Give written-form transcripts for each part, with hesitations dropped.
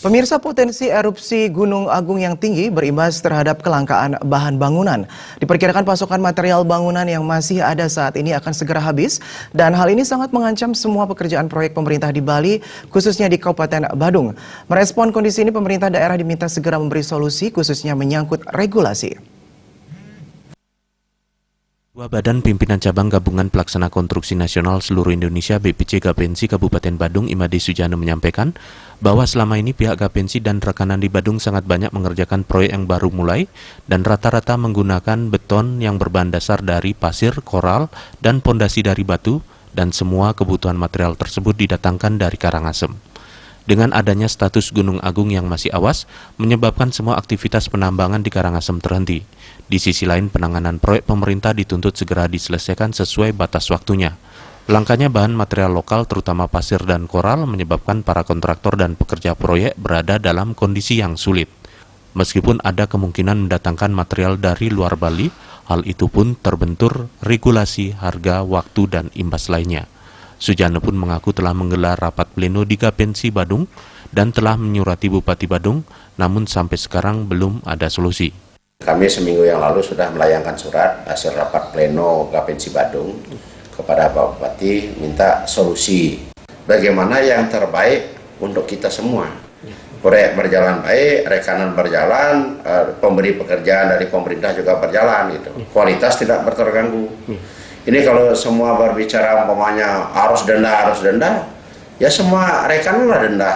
Pemirsa, potensi erupsi Gunung Agung yang tinggi berimbas terhadap kelangkaan bahan bangunan. Diperkirakan pasokan material bangunan yang masih ada saat ini akan segera habis dan hal ini sangat mengancam semua pekerjaan proyek pemerintah di Bali, khususnya di Kabupaten Badung. Merespon kondisi ini, pemerintah daerah diminta segera memberi solusi khususnya menyangkut regulasi. Ketua Badan Pimpinan Cabang Gabungan Pelaksana Konstruksi Nasional Seluruh Indonesia BPC Gapensi Kabupaten Badung Imade Sujana menyampaikan bahwa selama ini pihak Gapensi dan rekanan di Badung sangat banyak mengerjakan proyek yang baru mulai dan rata-rata menggunakan beton yang berbahan dasar dari pasir, koral, dan pondasi dari batu, dan semua kebutuhan material tersebut didatangkan dari Karangasem. Dengan adanya status Gunung Agung yang masih awas, menyebabkan semua aktivitas penambangan di Karangasem terhenti. Di sisi lain, penanganan proyek pemerintah dituntut segera diselesaikan sesuai batas waktunya. Langkanya bahan material lokal, terutama pasir dan koral, menyebabkan para kontraktor dan pekerja proyek berada dalam kondisi yang sulit. Meskipun ada kemungkinan mendatangkan material dari luar Bali, hal itu pun terbentur regulasi, harga, waktu, dan imbas lainnya. Sujana pun mengaku telah menggelar rapat pleno di Gapensi Badung dan telah menyurati Bupati Badung, namun sampai sekarang belum ada solusi. Kami seminggu yang lalu sudah melayangkan surat hasil rapat pleno Gapensi Badung kepada Pak Bupati minta solusi bagaimana yang terbaik untuk kita semua. Proyek berjalan baik, rekanan berjalan, pemberi pekerjaan dari pemerintah juga berjalan gitu. Kualitas tidak terganggu. Ini kalau semua berbicara umpamanya harus denda, ya semua rekananlah denda.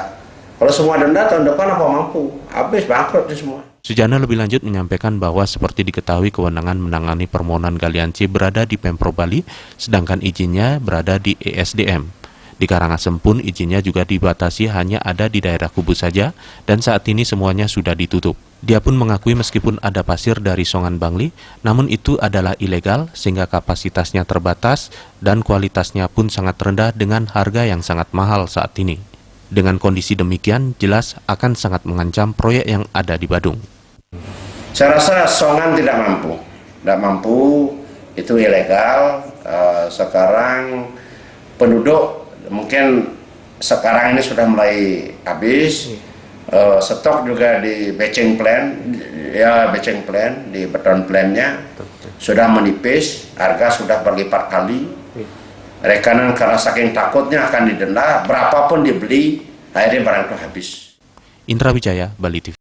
Kalau semua denda tahun depan apa mampu? Habis bangkrut semua. Sujana lebih lanjut menyampaikan bahwa seperti diketahui kewenangan menangani permohonan galian C berada di Pemprov Bali, sedangkan izinnya berada di ESDM. Di Karangasem pun izinnya juga dibatasi hanya ada di daerah Kubu saja dan saat ini semuanya sudah ditutup. Dia pun mengakui meskipun ada pasir dari Songan Bangli, namun itu adalah ilegal sehingga kapasitasnya terbatas dan kualitasnya pun sangat rendah dengan harga yang sangat mahal saat ini. Dengan kondisi demikian, jelas akan sangat mengancam proyek yang ada di Badung. Saya rasa Songan tidak mampu, itu ilegal. Sekarang penduduk mungkin sekarang ini sudah mulai habis. Stok juga di batching plan, di beton plannya sudah menipis, harga sudah berlipat kali. Rekanan karena saking takutnya akan didenda, berapapun dibeli, akhirnya barang itu habis. Indra Wijaya, Bali TV.